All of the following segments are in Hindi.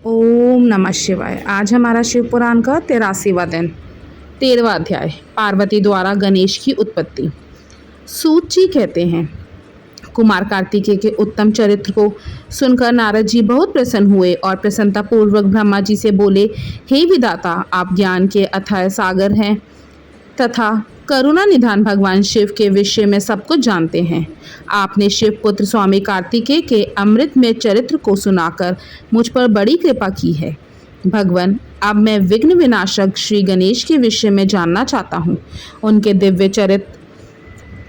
ओम नमः शिवाय। आज हमारा शिव पुराण का 83वां दिन, 13वां अध्याय, पार्वती द्वारा गणेश की उत्पत्ति। सूत जी कहते हैं, कुमार कार्तिकेय के उत्तम चरित्र को सुनकर नारद जी बहुत प्रसन्न हुए और प्रसन्नता पूर्वक ब्रह्मा जी से बोले, हे विधाता, आप ज्ञान के अथाह सागर हैं तथा करुणा निधान भगवान शिव के विषय में सब कुछ जानते हैं। आपने शिव पुत्र स्वामी कार्तिकेय के अमृतमय चरित्र को सुनाकर मुझ पर बड़ी कृपा की है। भगवान, अब मैं विघ्न विनाशक श्री गणेश के विषय में जानना चाहता हूँ। उनके दिव्य चरित्र,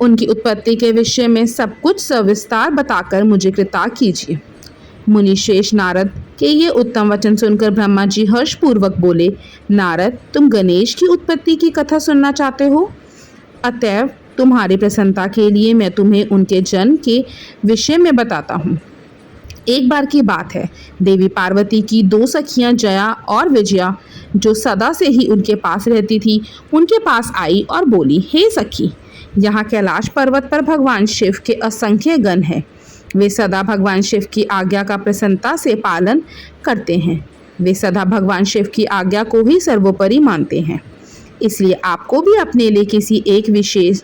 उनकी उत्पत्ति के विषय में सब कुछ सविस्तार बताकर मुझे कृतार्थ कीजिए। मुनिश्रेष्ठ नारद के ये उत्तम वचन सुनकर ब्रह्मा जी हर्षपूर्वक बोले, नारद, तुम गणेश की उत्पत्ति की कथा सुनना चाहते हो? अतएव तुम्हारी प्रसन्नता के लिए मैं तुम्हें उनके जन्म के विषय में बताता हूँ। एक बार की बात है, देवी पार्वती की दो सखियां जया और विजया, जो सदा से ही उनके पास रहती थी, उनके पास आई और बोली, हे सखी, यहाँ कैलाश पर्वत पर भगवान शिव के असंख्य गण हैं। वे सदा भगवान शिव की आज्ञा का प्रसन्नता से पालन करते हैं। वे सदा भगवान शिव की आज्ञा को ही सर्वोपरि मानते हैं। इसलिए आपको भी अपने लिए किसी एक विशेष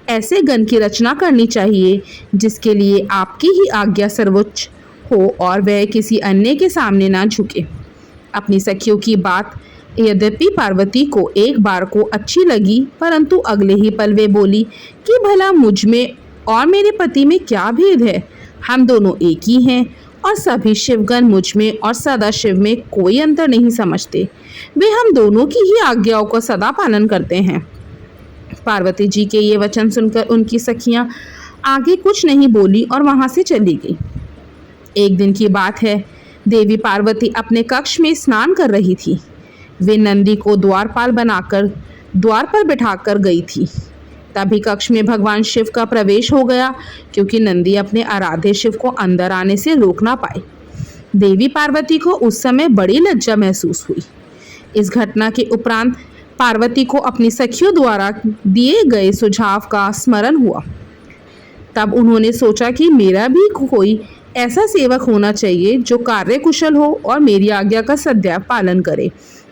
ऐसे गण की रचना करनी चाहिए जिसके लिए आपकी ही आज्ञा सर्वोच्च हो और वह किसी अन्य के सामने ना झुके। अपनी सखियों की बात यद्यपि पार्वती को एक बार को अच्छी लगी, परंतु अगले ही पल वे बोली कि भला मुझ में और मेरे पति में क्या भेद है? हम दोनों एक ही हैं और सभी शिवगण मुझ में और सदा शिव में कोई अंतर नहीं समझते। वे हम दोनों की ही आज्ञाओं का सदा पालन करते हैं। पार्वती जी के ये वचन सुनकर उनकी सखियां आगे कुछ नहीं बोली और वहां से चली गई। एक दिन की बात है, देवी पार्वती अपने कक्ष में स्नान कर रही थी। वे नंदी को द्वारपाल बनाकर द्वार पर बिठाकर गई थी। तभी कक्ष में भगवान शिव का प्रवेश हो गया, क्योंकि नंदी अपने आराध्य शिव को अंदर आने से रोक ना पाए। देवी पार्वती को उस समय बड़ी लज्जा महसूस हुई। इस घटना के उपरांत पार्वती को अपनी सखियों द्वारा दिए गए सुझाव का स्मरण हुआ। तब उन्होंने सोचा कि मेरा भी कोई ऐसा सेवक होना चाहिए जो कार्यकुशल हो और मेरी आज्ञा का सदैव पालन करे,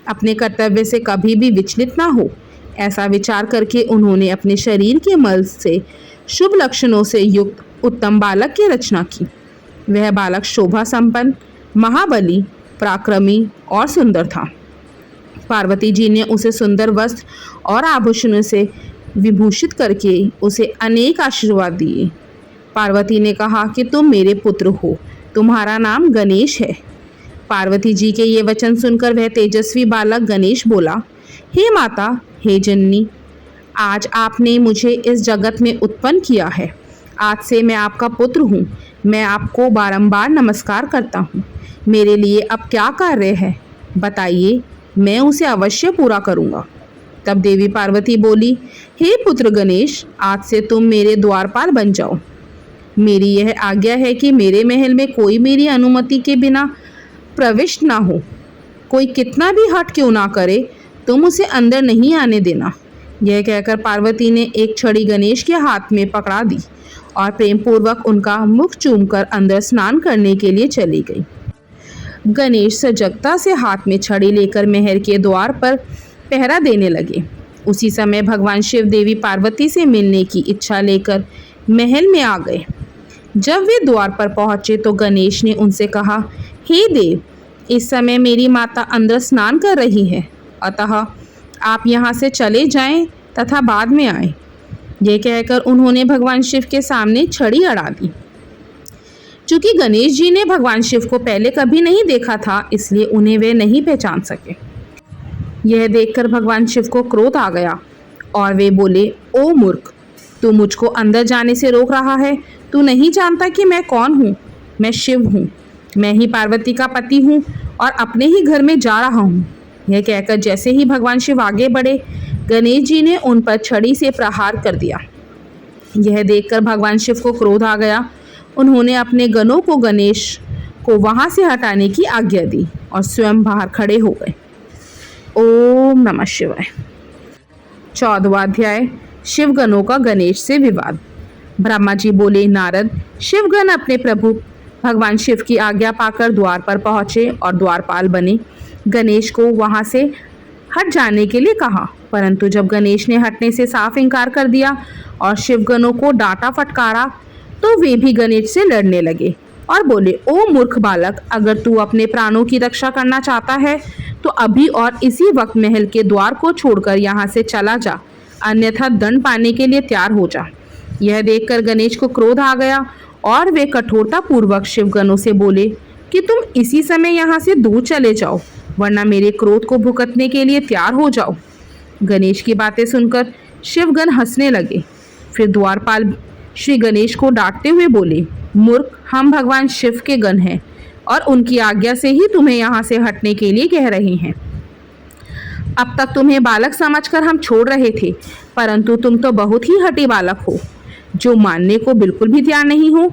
अपने कर्तव्य से कभी भी विचलित ना हो। ऐसा विचार करके उन्होंने अपने शरीर के मल से शुभ लक्षणों से युक्त उत्तम बालक की रचना की। वह बालक शोभा संपन्न, महाबली, पराक्रमी और सुंदर था। पार्वती जी ने उसे सुंदर वस्त्र और आभूषणों से विभूषित करके उसे अनेक आशीर्वाद दिए। पार्वती ने कहा कि तुम मेरे पुत्र हो, तुम्हारा नाम गणेश है। पार्वती जी के ये वचन सुनकर वह तेजस्वी बालक गणेश बोला, हे माता, हे जननी, आज आपने मुझे इस जगत में उत्पन्न किया है। आज से मैं आपका पुत्र हूँ। मैं आपको बारंबार नमस्कार करता हूँ। मेरे लिए अब क्या कार्य है बताइए, मैं उसे अवश्य पूरा करूँगा। तब देवी पार्वती बोली, हे पुत्र गणेश, आज से तुम मेरे द्वारपाल बन जाओ। मेरी यह आज्ञा है कि मेरे महल में कोई मेरी अनुमति के बिना प्रविष्ट ना हो। कोई कितना भी हट क्यों ना करे, तुम उसे अंदर नहीं आने देना। यह कहकर पार्वती ने एक छड़ी गणेश के हाथ में पकड़ा दी और प्रेम पूर्वक उनका मुख चूमकर अंदर स्नान करने के लिए चली गई। गणेश सजगता से हाथ में छड़ी लेकर महल के द्वार पर पहरा देने लगे। उसी समय भगवान शिव देवी पार्वती से मिलने की इच्छा लेकर महल में आ गए। जब वे द्वार पर पहुंचे तो गणेश ने उनसे कहा, हे देव, इस समय मेरी माता अंदर स्नान कर रही है, अतः आप यहाँ से चले जाएं तथा बाद में आएं। यह कहकर उन्होंने भगवान शिव के सामने छड़ी अड़ा दी। चूंकि गणेश जी ने भगवान शिव को पहले कभी नहीं देखा था, इसलिए उन्हें वे नहीं पहचान सके। यह देखकर भगवान शिव को क्रोध आ गया और वे बोले, ओ मूर्ख, तू मुझको अंदर जाने से रोक रहा है। तू नहीं जानता कि मैं कौन हूँ? मैं शिव हूँ। मैं ही पार्वती का पति हूँ और अपने ही घर में जा रहा हूँ। यह कहकर जैसे ही भगवान शिव आगे बढ़े, गणेश जी ने उन पर छड़ी से प्रहार कर दिया। यह देखकर भगवान शिव को क्रोध आ गया। उन्होंने अपने गणों को गणेश को वहाँ से हटाने की आज्ञा दी और स्वयं बाहर खड़े हो गए। ओम नमः शिवाय। 14वां अध्याय, शिवगणों का गणेश से विवाद। ब्रह्मा जी बोले, नारद, शिवगण अपने प्रभु भगवान शिव की आज्ञा पाकर द्वार पर पहुंचे और द्वारपाल बने गणेश को वहां से हट जाने के लिए कहा, परंतु जब गणेश ने हटने से साफ इनकार कर दिया और शिवगणों को डांटा फटकारा तो वे भी गणेश से लड़ने लगे और बोले, ओ मूर्ख बालक, अगर तू अपने प्राणों की रक्षा करना चाहता है तो अभी और इसी वक्त महल के द्वार को छोड़कर यहाँ से चला जा, अन्यथा दंड पाने के लिए तैयार हो जा। यह देखकर गणेश को क्रोध आ गया और वे कठोरता पूर्वक शिवगणों से बोले कि तुम इसी समय यहाँ से दूर चले जाओ, वरना मेरे क्रोध को भुगतने के लिए तैयार हो जाओ। गणेश की बातें सुनकर शिवगण हंसने लगे। फिर द्वारपाल श्री गणेश को डांटते हुए बोले, मूर्ख, हम भगवान शिव के गण हैं और उनकी आज्ञा से ही तुम्हें यहाँ से हटने के लिए कह रहे हैं। अब तक तुम्हें बालक समझकर हम छोड़ रहे थे, परंतु तुम तो बहुत ही हठी बालक हो, जो मानने को बिल्कुल भी तैयार नहीं हो।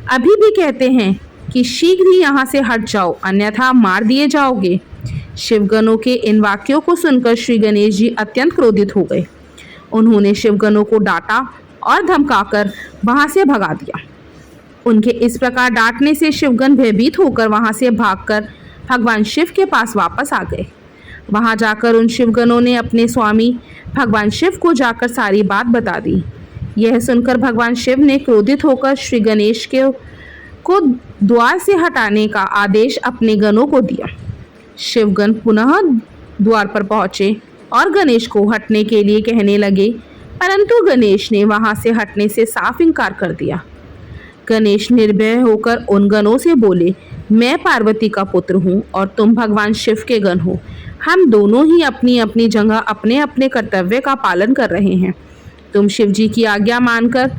अभी भी कहते हैं कि शीघ्र ही यहाँ से हट जाओ, अन्यथा मार दिए जाओगे। शिवगणों के इन वाक्यों को सुनकर श्री गणेश जी अत्यंत क्रोधित हो गए। उन्होंने शिवगणों को डांटा और धमकाकर वहां से भगा दिया। उनके इस प्रकार डांटने से शिवगण भयभीत होकर वहां से भागकर भगवान शिव के पास वापस आ गए। वहां जाकर उन शिवगणों ने अपने स्वामी भगवान शिव को जाकर सारी बात बता दी। यह सुनकर भगवान शिव ने क्रोधित होकर श्री गणेश को द्वार से हटाने का आदेश अपने गणों को दिया। शिवगण पुनः द्वार पर पहुंचे और गणेश को हटने के लिए कहने लगे, परंतु गणेश ने वहां से हटने से साफ इनकार कर दिया। गणेश निर्भय होकर उन गणों से बोले, मैं पार्वती का पुत्र हूँ और तुम भगवान शिव के गण हो। हम दोनों ही अपनी अपनी जगह अपने अपने कर्तव्य का पालन कर रहे हैं। तुम शिव जी की आज्ञा मानकर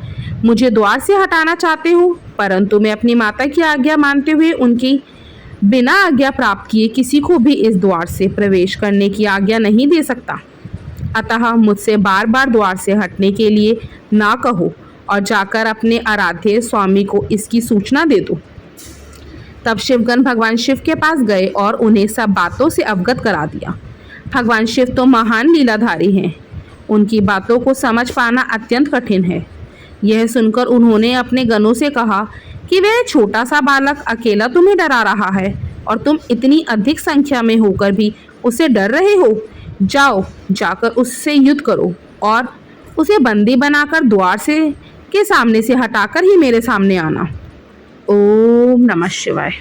मुझे द्वार से हटाना चाहते हो, परंतु मैं अपनी माता की आज्ञा मानते हुए उनकी बिना आज्ञा प्राप्त किए किसी को भी इस द्वार से प्रवेश करने की आज्ञा नहीं दे सकता। अतः मुझसे बार बार द्वार से हटने के लिए ना कहो और जाकर अपने आराध्य स्वामी को इसकी सूचना दे दो। तब शिवगण भगवान शिव के पास गए और उन्हें सब बातों से अवगत करा दिया। भगवान शिव तो महान लीलाधारी हैं, उनकी बातों को समझ पाना अत्यंत कठिन है। यह सुनकर उन्होंने अपने गणों से कहा कि वह छोटा सा बालक अकेला तुम्हें डरा रहा है और तुम इतनी अधिक संख्या में होकर भी उससे डर रहे हो। जाओ, जाकर उससे युद्ध करो और उसे बंदी बनाकर द्वार से के सामने से हटाकर ही मेरे सामने आना। ओम नमः शिवाय।